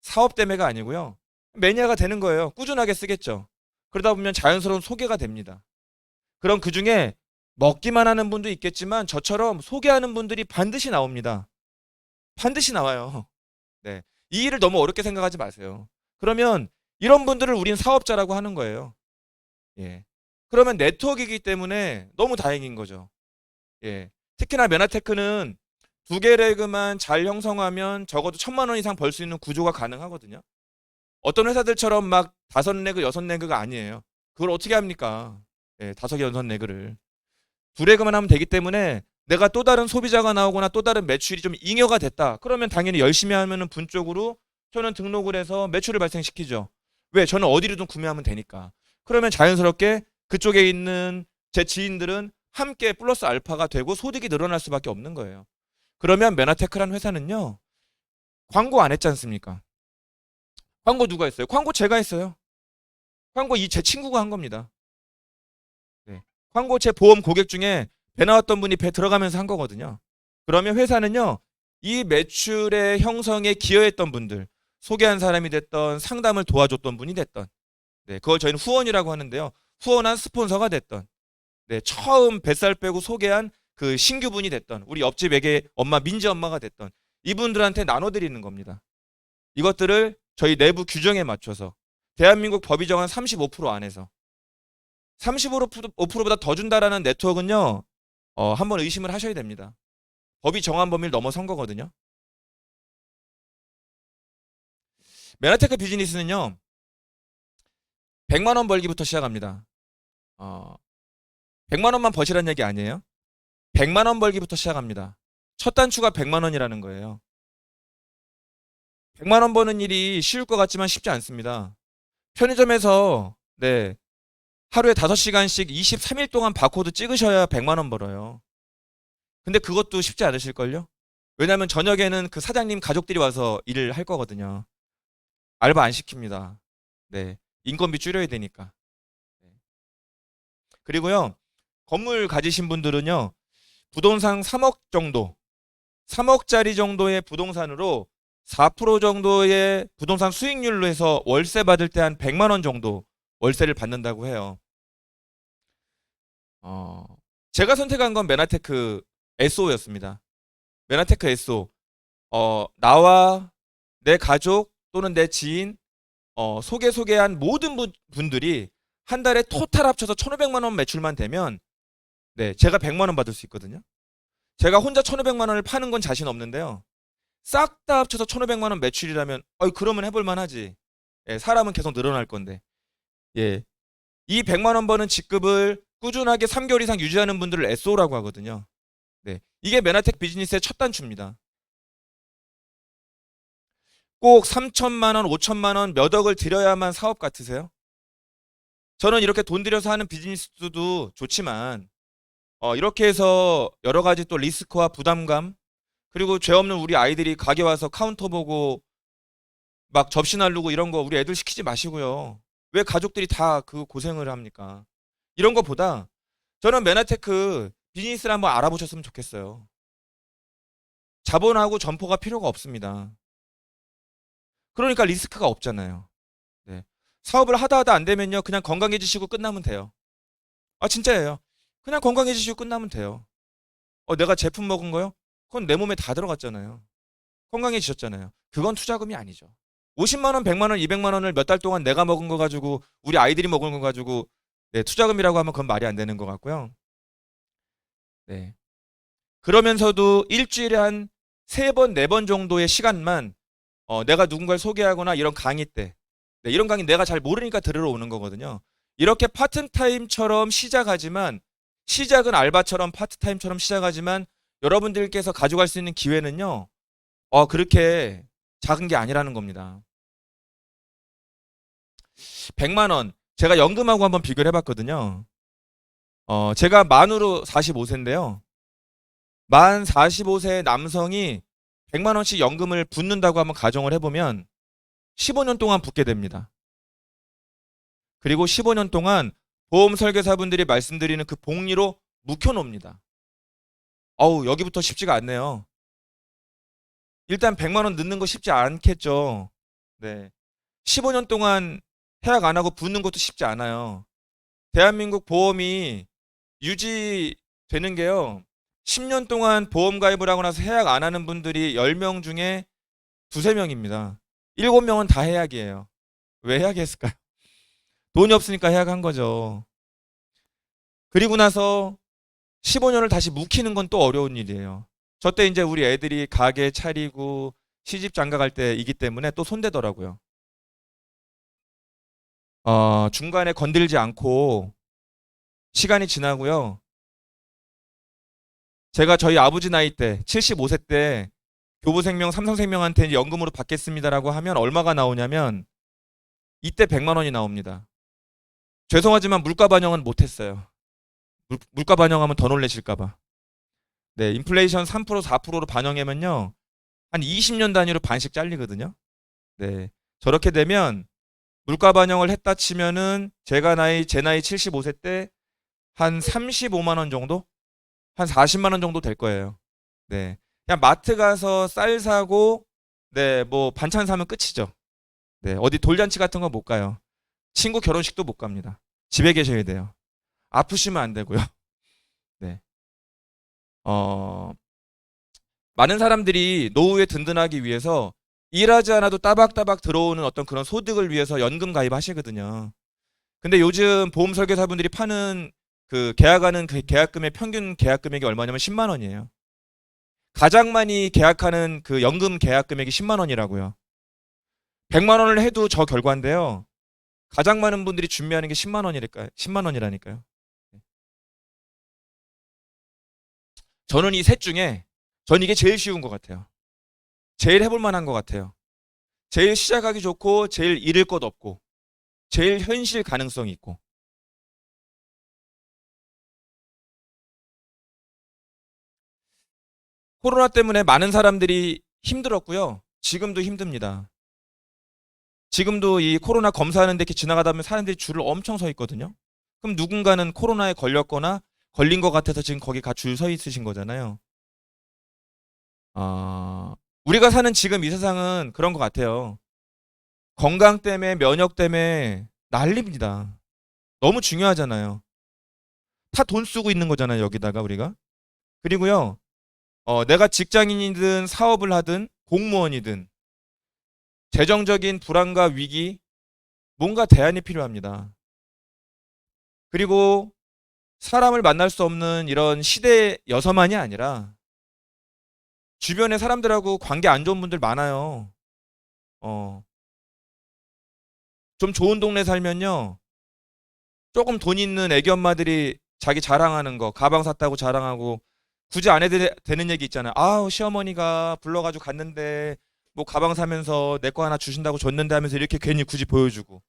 사업 때문에가 아니고요. 매니아가 되는 거예요. 꾸준하게 쓰겠죠. 그러다 보면 자연스러운 소개가 됩니다. 그럼 그 중에 먹기만 하는 분도 있겠지만 저처럼 소개하는 분들이 반드시 나옵니다. 반드시 나와요. 네. 이 일을 너무 어렵게 생각하지 마세요. 그러면 이런 분들을 우린 사업자라고 하는 거예요. 예. 그러면 네트워크이기 때문에 너무 다행인 거죠. 예. 특히나 메나테크는 두 개 레그만 잘 형성하면 적어도 1,000만 원 이상 벌 수 있는 구조가 가능하거든요. 어떤 회사들처럼 막 5레그, 6레그가 아니에요. 그걸 어떻게 합니까? 예, 5개, 6레그를. 두 레그만 하면 되기 때문에 내가 또 다른 소비자가 나오거나 또 다른 매출이 좀 잉여가 됐다. 그러면 당연히 열심히 하면은 분 쪽으로 저는 등록을 해서 매출을 발생시키죠. 왜? 저는 어디로든 구매하면 되니까. 그러면 자연스럽게 그쪽에 있는 제 지인들은 함께 플러스 알파가 되고 소득이 늘어날 수밖에 없는 거예요. 그러면 메나테크란 회사는요. 광고 안 했지 않습니까? 광고 누가 했어요? 광고 제가 했어요. 광고 제 친구가 한 겁니다. 네. 광고 제 보험 고객 중에 배 나왔던 분이 배 들어가면서 한 거거든요. 그러면 회사는요. 이 매출의 형성에 기여했던 분들, 소개한 사람이 됐던 상담을 도와줬던 분이 됐던 네, 그걸 저희는 후원이라고 하는데요. 후원한 스폰서가 됐던 네, 처음 뱃살 빼고 소개한 그 신규분이 됐던 우리 옆집 애기 엄마 민지 엄마가 됐던 이분들한테 나눠드리는 겁니다. 이것들을 저희 내부 규정에 맞춰서 대한민국 법이 정한 35% 안에서 35%보다 더 준다라는 네트워크는요, 한번 의심을 하셔야 됩니다. 법이 정한 범위를 넘어선 거거든요. 메나테크 비즈니스는요, 100만 원 벌기부터 시작합니다. 100만 원만 버시라는 얘기 아니에요. 100만 원 벌기부터 시작합니다. 첫 단추가 100만 원이라는 거예요. 100만 원 버는 일이 쉬울 것 같지만 쉽지 않습니다. 편의점에서 네, 하루에 5시간씩 23일 동안 바코드 찍으셔야 100만 원 벌어요. 근데 그것도 쉽지 않으실걸요? 왜냐면 저녁에는 그 사장님 가족들이 와서 일을 할 거거든요. 알바 안 시킵니다. 네. 인건비 줄여야 되니까. 네. 그리고요, 건물 가지신 분들은요, 부동산 3억 정도, 3억짜리 정도의 부동산으로 4% 정도의 부동산 수익률로 해서 월세 받을 때 한 100만 원 정도 월세를 받는다고 해요. 어, 제가 선택한 건 메나테크 SO였습니다. 메나테크 SO. 나와 내 가족 또는 내 지인, 소개한 모든 분들이 한 달에 토탈 합쳐서 1,500만 원 매출만 되면, 네, 제가 100만 원 받을 수 있거든요. 제가 혼자 1,500만 원을 파는 건 자신 없는데요. 싹 다 합쳐서 1,500만 원 매출이라면, 그러면 해볼 만하지. 예, 사람은 계속 늘어날 건데. 예, 이 100만 원 버는 직급을 꾸준하게 3개월 이상 유지하는 분들을 SO라고 하거든요. 네, 이게 메나텍 비즈니스의 첫 단추입니다. 꼭 3천만 원, 5천만 원, 몇 억을 들여야만 사업 같으세요? 저는 이렇게 돈 들여서 하는 비즈니스도 좋지만, 이렇게 해서 여러 가지 또 리스크와 부담감, 그리고 죄 없는 우리 아이들이 가게 와서 카운터 보고 막 접시 날르고 이런 거 우리 애들 시키지 마시고요. 왜 가족들이 다 그 고생을 합니까? 이런 거보다 저는 메나테크 비즈니스를 한번 알아보셨으면 좋겠어요. 자본하고 점포가 필요가 없습니다. 그러니까 리스크가 없잖아요. 네. 사업을 하다 안 되면요, 그냥 건강해지시고 끝나면 돼요. 아, 진짜예요. 그냥 건강해지시고 끝나면 돼요. 내가 제품 먹은 거요? 그건 내 몸에 다 들어갔잖아요. 건강해지셨잖아요. 그건 투자금이 아니죠. 50만 원, 100만 원, 200만 원을 몇 달 동안 내가 먹은 거 가지고 우리 아이들이 먹은 거 가지고 네, 투자금이라고 하면 그건 말이 안 되는 것 같고요. 네. 그러면서도 일주일에 한 3번, 4번 정도의 시간만 내가 누군가를 소개하거나 이런 강의 때, 네, 이런 강의 내가 잘 모르니까 들으러 오는 거거든요. 이렇게 파트타임처럼 시작하지만, 시작은 알바처럼 파트타임처럼 시작하지만 여러분들께서 가져갈 수 있는 기회는요, 그렇게 작은 게 아니라는 겁니다. 100만 원, 제가 연금하고 한번 비교를 해봤거든요. 제가 만으로 45세인데요. 만 45세 남성이 100만 원씩 연금을 붓는다고 한번 가정을 해보면 15년 동안 붓게 됩니다. 그리고 15년 동안 보험 설계사분들이 말씀드리는 그 복리로 묵혀놓습니다. 여기부터 쉽지가 않네요. 일단 100만 원 넣는 거 쉽지 않겠죠. 네. 15년 동안 해약 안 하고 붓는 것도 쉽지 않아요. 대한민국 보험이 유지되는 게요, 10년 동안 보험 가입을 하고 나서 해약 안 하는 분들이 10명 중에 2~3명입니다. 7명은 다 해약이에요. 왜 해약했을까요? 돈이 없으니까 해약한 거죠. 그리고 나서 15년을 다시 묵히는 건 또 어려운 일이에요. 저 때 이제 우리 애들이 가게 차리고 시집 장가 갈 때이기 때문에 또 손대더라고요. 중간에 건들지 않고 시간이 지나고요. 제가 저희 아버지 나이 때 75세 때 교부생명, 삼성생명한테 연금으로 받겠습니다라고 하면 얼마가 나오냐면 이때 100만 원이 나옵니다. 죄송하지만 물가 반영은 못했어요. 물가 반영하면 더 놀라실까 봐. 네, 인플레이션 3%, 4%로 반영하면요, 한 20년 단위로 반씩 잘리거든요. 네, 저렇게 되면 물가 반영을 했다 치면은 제 나이 75세 때 한 35만 원 정도? 한 40만 원 정도 될 거예요. 네. 그냥 마트 가서 쌀 사고, 네, 뭐 반찬 사면 끝이죠. 네, 어디 돌잔치 같은 거 못 가요. 친구 결혼식도 못 갑니다. 집에 계셔야 돼요. 아프시면 안 되고요. 네. 어, 많은 사람들이 노후에 든든하기 위해서 일하지 않아도 따박따박 들어오는 어떤 그런 소득을 위해서 연금 가입하시거든요. 근데 요즘 보험 설계사분들이 파는 그 계약하는 그 계약금의 평균 계약 금액이 얼마냐면 10만 원이에요. 가장 많이 계약하는 그 연금 계약 금액이 10만 원이라고요. 100만 원을 해도 저 결과인데요. 가장 많은 분들이 준비하는 게 10만 원이니까요. 10만 원이라니까요. 저는 이 셋 중에 전 이게 제일 쉬운 것 같아요. 제일 해볼 만한 것 같아요. 제일 시작하기 좋고 제일 잃을 것 없고 제일 현실 가능성이 있고. 코로나 때문에 많은 사람들이 힘들었고요. 지금도 힘듭니다. 지금도 이 코로나 검사하는 데 이렇게 지나가다 보면 사람들이 줄을 엄청 서 있거든요. 그럼 누군가는 코로나에 걸렸거나 걸린 것 같아서 지금 거기 가 줄 서 있으신 거잖아요. 우리가 사는 지금 이 세상은 그런 것 같아요. 건강 때문에 면역 때문에 난립니다. 너무 중요하잖아요. 다 돈 쓰고 있는 거잖아요, 여기다가 우리가. 그리고요, 내가 직장인이든 사업을 하든 공무원이든 재정적인 불안과 위기, 뭔가 대안이 필요합니다. 그리고 사람을 만날 수 없는 이런 시대여서만이 아니라 주변에 사람들하고 관계 안 좋은 분들 많아요. 어, 좀 좋은 동네 살면요. 조금 돈 있는 애기 엄마들이 자기 자랑하는 거, 가방 샀다고 자랑하고 굳이 안 해도 되는 얘기 있잖아요. 아우, 시어머니가 불러가지고 갔는데 뭐 가방 사면서 내 거 하나 주신다고 줬는데 하면서 이렇게 괜히 굳이 보여주고.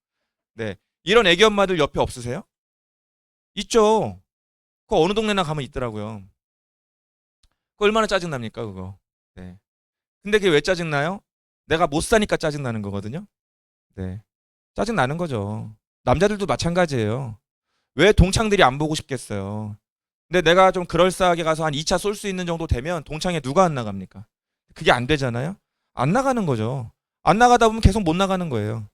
네. 이런 애기 엄마들 옆에 없으세요? 있죠. 그거 어느 동네나 가면 있더라고요. 그거 얼마나 짜증납니까, 그거. 네. 근데 그게 왜 짜증나요? 내가 못 사니까 짜증나는 거거든요. 네. 짜증나는 거죠. 남자들도 마찬가지예요. 왜 동창들이 안 보고 싶겠어요. 근데 내가 좀 그럴싸하게 가서 한 2차 쏠 수 있는 정도 되면 동창에 누가 안 나갑니까? 그게 안 되잖아요. 안 나가는 거죠. 안 나가다 보면 계속 못 나가는 거예요.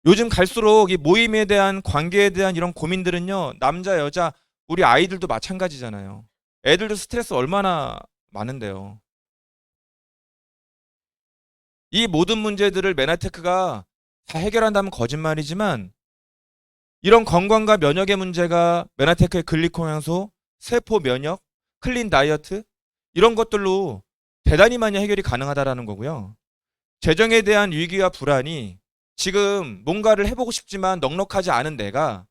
요즘 갈수록 이 모임에 대한 관계에 대한 이런 고민들은요. 남자, 여자, 우리 아이들도 마찬가지잖아요. 애들도 스트레스 얼마나 많은데요. 이 모든 문제들을 메나테크가 다 해결한다면 거짓말이지만 이런 건강과 면역의 문제가 메나테크의 글리콘 향소, 세포 면역, 클린 다이어트 이런 것들로 대단히 많이 해결이 가능하다라는 거고요. 재정에 대한 위기와 불안이 지금 뭔가를 해보고 싶지만 넉넉하지 않은 내가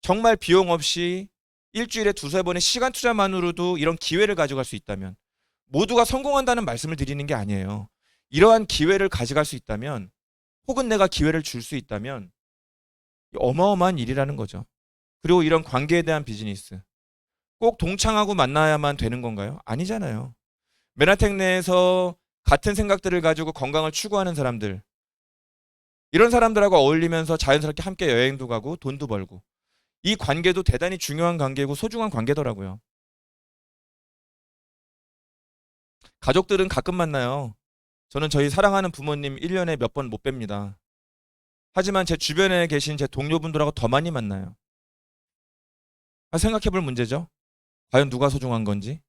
정말 비용 없이 일주일에 두세 번의 시간 투자만으로도 이런 기회를 가져갈 수 있다면 모두가 성공한다는 말씀을 드리는 게 아니에요. 이러한 기회를 가져갈 수 있다면 혹은 내가 기회를 줄 수 있다면 어마어마한 일이라는 거죠. 그리고 이런 관계에 대한 비즈니스. 꼭 동창하고 만나야만 되는 건가요? 아니잖아요. 메나텍 내에서 같은 생각들을 가지고 건강을 추구하는 사람들, 이런 사람들하고 어울리면서 자연스럽게 함께 여행도 가고 돈도 벌고 이 관계도 대단히 중요한 관계고 소중한 관계더라고요. 가족들은 가끔 만나요. 저는 저희 사랑하는 부모님 1년에 몇 번 못 뵙니다. 하지만 제 주변에 계신 제 동료분들하고 더 많이 만나요. 생각해 볼 문제죠. 과연 누가 소중한 건지,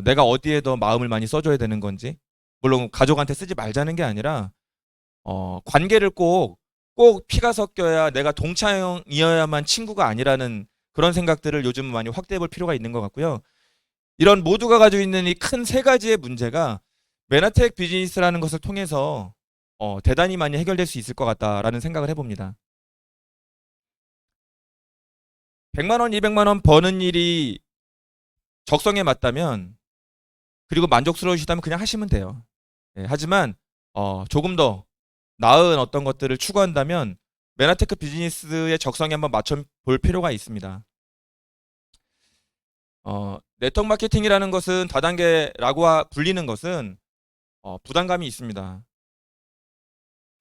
내가 어디에 더 마음을 많이 써줘야 되는 건지. 물론 가족한테 쓰지 말자는 게 아니라 관계를 꼭 피가 섞여야 내가 동창이어야만 친구가 아니라는 그런 생각들을 요즘 많이 확대해 볼 필요가 있는 것 같고요. 이런 모두가 가지고 있는 이 큰 세 가지의 문제가 메나텍 비즈니스라는 것을 통해서 대단히 많이 해결될 수 있을 것 같다라는 생각을 해봅니다. 100만 원, 200만 원 버는 일이 적성에 맞다면 그리고 만족스러우시다면 그냥 하시면 돼요. 예, 하지만 조금 더 나은 어떤 것들을 추구한다면 메나테크 비즈니스의 적성에 한번 맞춰 볼 필요가 있습니다. 네트워크 마케팅이라는 것은 다단계라고 불리는 것은 부담감이 있습니다.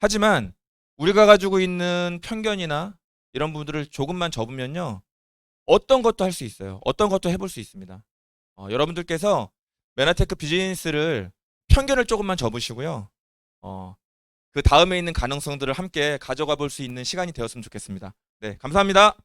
하지만 우리가 가지고 있는 편견이나 이런 부분들을 조금만 접으면요. 어떤 것도 할 수 있어요. 어떤 것도 해볼 수 있습니다. 여러분들께서 메나테크 비즈니스를 편견을 조금만 접으시고요. 그 다음에 있는 가능성들을 함께 가져가 볼 수 있는 시간이 되었으면 좋겠습니다. 네, 감사합니다.